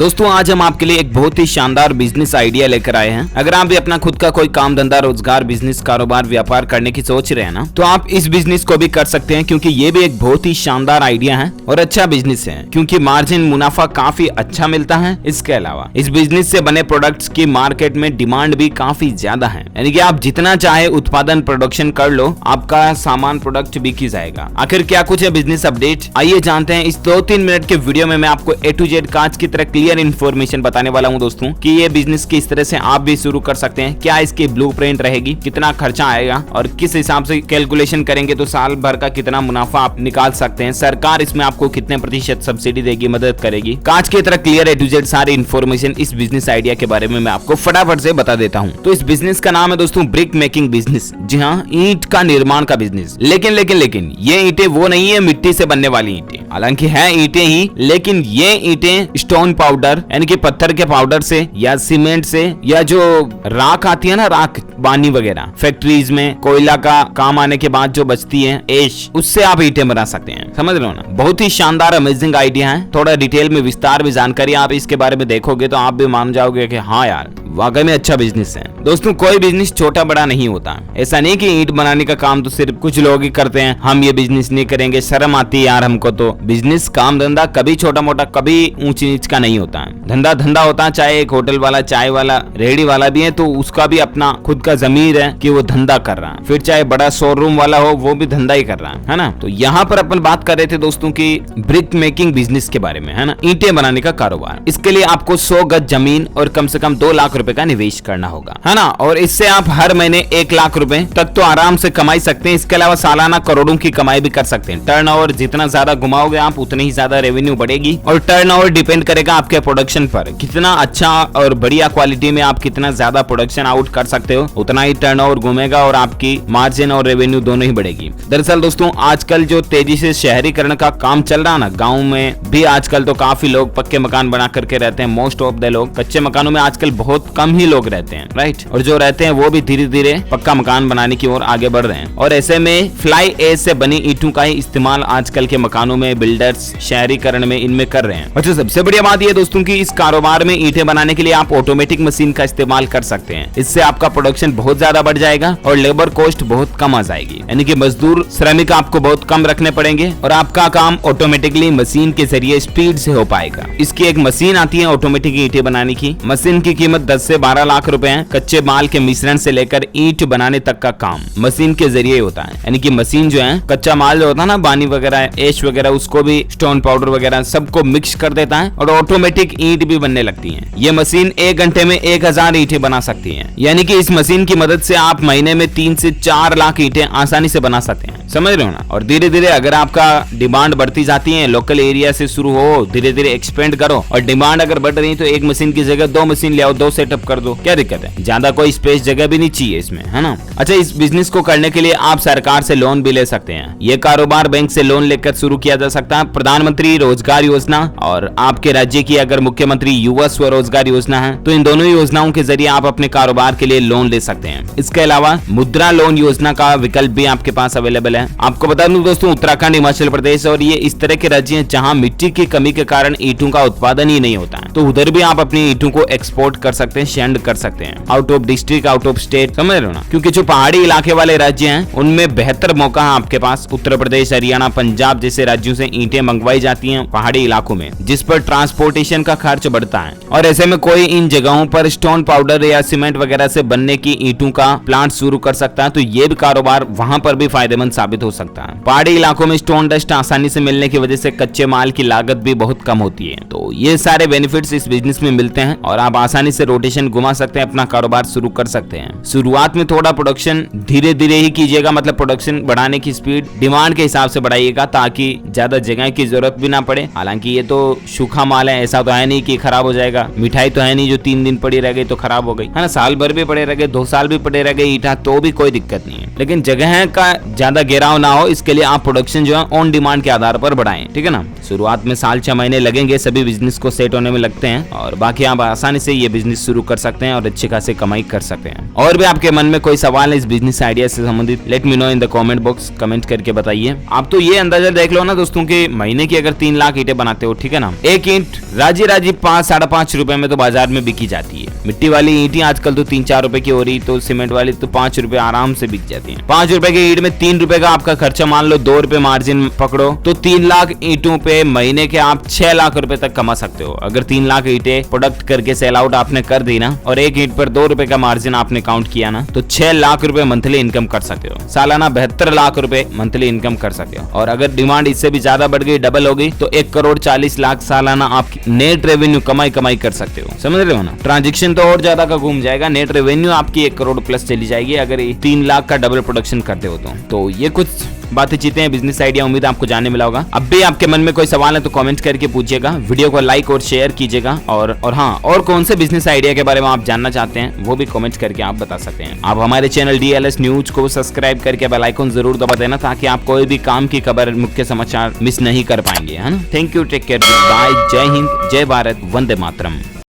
दोस्तों आज हम आपके लिए एक बहुत ही शानदार बिजनेस आइडिया लेकर आए हैं। अगर आप भी अपना खुद का कोई काम धंधा रोजगार बिजनेस कारोबार व्यापार करने की सोच रहे हैं ना, तो आप इस बिजनेस को भी कर सकते हैं क्योंकि ये भी एक बहुत ही शानदार आइडिया है और अच्छा बिजनेस है क्योंकि मार्जिन मुनाफा काफी अच्छा मिलता है। इसके अलावा इस बिजनेस से बने प्रोडक्ट्स की मार्केट में डिमांड भी काफी ज्यादा है, यानी कि आप जितना चाहे उत्पादन प्रोडक्शन कर लो, आपका सामान प्रोडक्ट बिक ही जाएगा। आखिर क्या कुछ है बिजनेस अपडेट, आइए जानते हैं। इस 2-3 मिनट के वीडियो में मैं आपको A to Z कांच की तरह क्लियर इन्फॉर्मेशन बताने वाला हूं दोस्तों कि ये बिजनेस किस तरह से आप भी शुरू कर सकते हैं, क्या इसकी ब्लूप्रिंट रहेगी, कितना खर्चा आएगा और किस हिसाब से कैलकुलेशन करेंगे तो साल भर का कितना मुनाफा आप निकाल सकते हैं, सरकार इसमें आपको कितने प्रतिशत सब्सिडी देगी, मदद करेगी। कांच की तरह क्लियर A to Z सारी इन्फॉर्मेशन इस बिजनेस आइडिया के बारे में मैं आपको फटाफट से बता देता हूँ। तो इस बिजनेस का नाम है दोस्तों ब्रिक मेकिंग बिजनेस। जी हाँ, ईंट का निर्माण का बिजनेस। लेकिन ये ईंटें वो नहीं है मिट्टी से बनने वाली ईंटें, हालांकि है ईंटें ही, लेकिन ये ईंटें स्टोन पाउडर यानी कि पत्थर के पाउडर से या सीमेंट से या जो राख आती है ना, राख पानी वगैरह फैक्ट्रीज में कोयला का काम आने के बाद जो बचती है एश, उससे आप ईंटें बना सकते हैं। समझ रहे हो ना, बहुत ही शानदार अमेजिंग आइडिया है। थोड़ा डिटेल में विस्तार में जानकारी आप इसके बारे में देखोगे तो आप भी मान जाओगे कि हाँ यार वाकई में अच्छा बिजनेस है। दोस्तों कोई बिजनेस छोटा बड़ा नहीं होता, ऐसा नहीं कि ईंट बनाने का काम तो सिर्फ कुछ लोग ही करते हैं, हम ये बिजनेस नहीं करेंगे, शर्म आती है यार हमको। तो बिजनेस काम धंधा कभी छोटा मोटा कभी ऊंची नीच का नहीं होता है। धंधा होता है, चाहे एक होटल वाला चाय वाला रेहड़ी वाला भी है तो उसका भी अपना खुद का जमीर है कि वो धंधा कर रहा है, फिर चाहे बड़ा शोरूम वाला हो वो भी धंधा ही कर रहा है ना। तो यहाँ पर अपन बात कर रहे थे दोस्तों की ब्रिक मेकिंग बिजनेस के बारे में, है ना, ईंटें बनाने का कारोबार। इसके लिए आपको 100 गज जमीन और कम से कम 2 लाख रुपए का निवेश करना होगा, है ना, और इससे आप हर महीने 1 लाख रुपए तक तो आराम से कमाई सकते हैं। इसके अलावा सालाना करोड़ों की कमाई भी कर सकते हैं। टर्नओवर जितना ज्यादा घुमाओगे आप उतनी ही ज्यादा रेवेन्यू बढ़ेगी और टर्नओवर डिपेंड करेगा आपके प्रोडक्शन पर, कितना अच्छा और बढ़िया क्वालिटी में आप कितना ज्यादा प्रोडक्शन आउट कर सकते हो उतना ही टर्नओवर घूमेगा और आपकी मार्जिन और रेवेन्यू दोनों ही बढ़ेगी। दरअसल दोस्तों आजकल जो तेजी से शहरीकरण का काम चल रहा है ना, गाँव में भी आजकल तो काफी लोग पक्के मकान बना करके रहते हैं। मोस्ट ऑफ द लोग कच्चे मकानों में आजकल बहुत कम ही लोग रहते हैं, राइट, और जो रहते हैं वो भी धीरे धीरे पक्का मकान बनाने की ओर आगे बढ़ रहे हैं। और ऐसे में फ्लाई एज से बनी ईंटों का ही इस्तेमाल आजकल के मकानों में बिल्डर्स शहरीकरण में इनमें कर रहे हैं। अच्छा, सबसे बढ़िया बात ये दोस्तों की इस कारोबार में ईंटें बनाने के लिए आप ऑटोमेटिक मशीन का इस्तेमाल कर सकते हैं। इससे आपका प्रोडक्शन बहुत ज्यादा बढ़ जाएगा और लेबर कॉस्ट बहुत कम आ जाएगी, यानी कि मजदूर श्रमिक आपको बहुत कम रखने पड़ेंगे और आपका काम ऑटोमेटिकली मशीन के जरिए स्पीड से हो पाएगा। इसकी एक मशीन आती है ऑटोमेटिक ईंटें बनाने की। मशीन की कीमत 10 से 12 लाख रुपए है। कच्चे माल के मिश्रण से लेकर ईंट बनाने तक का काम मशीन के जरिए होता है, यानी कि मशीन जो है कच्चा माल जो होता है ना, बानी वगैरह एश वगैरह, उसको भी स्टोन पाउडर वगैरह सबको मिक्स कर देता है और ऑटोमेटिक ईंट भी बनने लगती है। ये मशीन 1 घंटे में 1000 ईंटें बना सकती है, यानी कि इस मशीन की मदद से आप महीने में 3 से 4 लाख ईंटें आसानी से बना सकते हैं। समझ रहे हो ना। और धीरे धीरे अगर आपका डिमांड बढ़ती जाती है, लोकल एरिया से शुरू हो, धीरे धीरे एक्सपेंड करो और डिमांड अगर बढ़ रही है तो एक मशीन की जगह 2 मशीन ले आओ, 2 सेटअप कर दो, क्या दिक्कत है। ज्यादा कोई स्पेस जगह भी नहीं चाहिए इसमें, है ना। अच्छा, इस बिजनेस को करने के लिए आप सरकार से लोन भी ले सकते हैं। ये कारोबार बैंक से लोन लेकर शुरू किया जा सकता है। प्रधानमंत्री रोजगार योजना और आपके राज्य की अगर मुख्यमंत्री युवा स्वरोजगार योजना है तो इन दोनों योजनाओं के जरिए आप अपने कारोबार के लिए लोन ले सकते हैं। इसके अलावा मुद्रा लोन योजना का विकल्प भी आपके पास अवेलेबल है। आपको बता दूं दोस्तों, उत्तराखंड, हिमाचल प्रदेश और ये इस तरह के राज्य हैं जहां मिट्टी की कमी के कारण ईंटों का उत्पादन ही नहीं होता है, तो उधर भी आप अपनी ईंटों को एक्सपोर्ट कर सकते हैं, सेंड कर सकते हैं out of district, out of state. समझ रहे हो ना, क्योंकि जो पहाड़ी इलाके वाले राज्य हैं उनमें बेहतर मौका है आपके पास। उत्तर प्रदेश, हरियाणा, पंजाब जैसे राज्यों से ईंटें मंगवाई जाती हैं पहाड़ी इलाकों में, जिस पर ट्रांसपोर्टेशन का खर्च बढ़ता है और ऐसे में कोई इन जगहों पर स्टोन पाउडर या सीमेंट वगैरह से बनने की ईंटों का प्लांट शुरू कर सकता है, तो ये भी कारोबार वहां पर भी फायदेमंद साबित हो सकता है। पहाड़ी इलाकों में स्टोन डस्ट आसानी से मिलने की वजह से कच्चे माल की लागत भी बहुत कम होती है। तो ये सारे बेनिफिट्स इस बिजनेस में मिलते हैं और आप आसानी से रोटेशन घुमा सकते हैं, अपना कारोबार शुरू कर सकते हैं। शुरुआत में थोड़ा प्रोडक्शन धीरे धीरे ही कीजिएगा, मतलब प्रोडक्शन बढ़ाने की स्पीड डिमांड के हिसाब से बढ़ाइएगा ताकि ज्यादा जगह की जरूरत भी ना पड़े। हालांकि ये तो सूखा माल है, ऐसा तो है नहीं कि खराब हो जाएगा। मिठाई तो है नहीं जो 3 दिन पड़ी रह गई तो खराब हो गई, है ना। साल भर भी पड़े रह गए, 2 साल भी पड़े रह गए ईंटा तो भी कोई दिक्कत नहीं है, लेकिन जगह का ज्यादा घेराव ना हो, इसके लिए आप प्रोडक्शन जो है ऑन डिमांड के आधार पर बढ़ाएं, ठीक है ना। शुरुआत में साल 6 महीने लगेंगे सभी बिजनेस को सेट होने में लगते हैं, और बाकी आप आसानी से ये बिजनेस शुरू कर सकते हैं और अच्छी खासी कमाई कर सकते हैं। और भी आपके मन में कोई सवाल है इस बिजनेस आइडिया से संबंधित, let me know in the comment box, comment करके बताइए। आप तो ये अंदाजा देख लो ना दोस्तों कि महीने की अगर 3 लाख ईंटें बनाते हो, ठीक है ना, एक ईंट राजी 5-5.5 रुपए में तो बाजार में बिकी जाती है। मिट्टी वाली ईंटें आजकल तो 3-4 रुपए की हो रही, तो सीमेंट वाली तो 5 रुपए आराम से बिक जाती है। 5 रुपए की ईंट में 3 रुपए का आपका खर्चा मान लो, 2 रुपए मार्जिन पकड़ो, तो 3 लाख ईंटों पे महीने के आप 6 लाख रुपए तक कमा सकते हो। अगर 3 लाख ईंटें प्रोडक्ट करके सेल आउट आपने कर दी ना, और एक ईंट पर 2 रुपए का मार्जिन आपने काउंट किया ना, तो 6 लाख रुपए मंथली इनकम कर सकते हो। सालाना 72 लाख रुपए मंथली इनकम कर सकते हो। और अगर डिमांड इससे भी ज्यादा बढ़ गई, डबल हो गई, तो 1,40 लाख सालाना आप नेट रेवेन्यू कमाई कर सकते हो। समझ रहे हो ना। ट्रांजेक्शन तो और ज्यादा का घूम जाएगा, नेट रेवेन्यू आपकी 1 करोड़ प्लस चली जाएगी अगर 3 लाख का डबल प्रोडक्शन करते हो तो ये कुछ बातें चीतें हैं बिजनेस आइडिया, उम्मीद आपको जानने मिला होगा। अब भी आपके मन में कोई सवाल है तो कमेंट करके पूछिएगा, वीडियो को लाइक और शेयर कीजिएगा, और हाँ, और कौन से बिजनेस आइडिया के बारे में आप जानना चाहते हैं वो भी कमेंट करके आप बता सकते हैं। आप हमारे चैनल DLS न्यूज को सब्सक्राइब करके बेल आइकन जरूर दबा देना, ताकि आप कोई भी काम की खबर, मुख्य समाचार मिस नहीं कर पाएंगे, है ना। Thank you, take care, bye, जय हिंद, जय भारत, वंदे मातरम।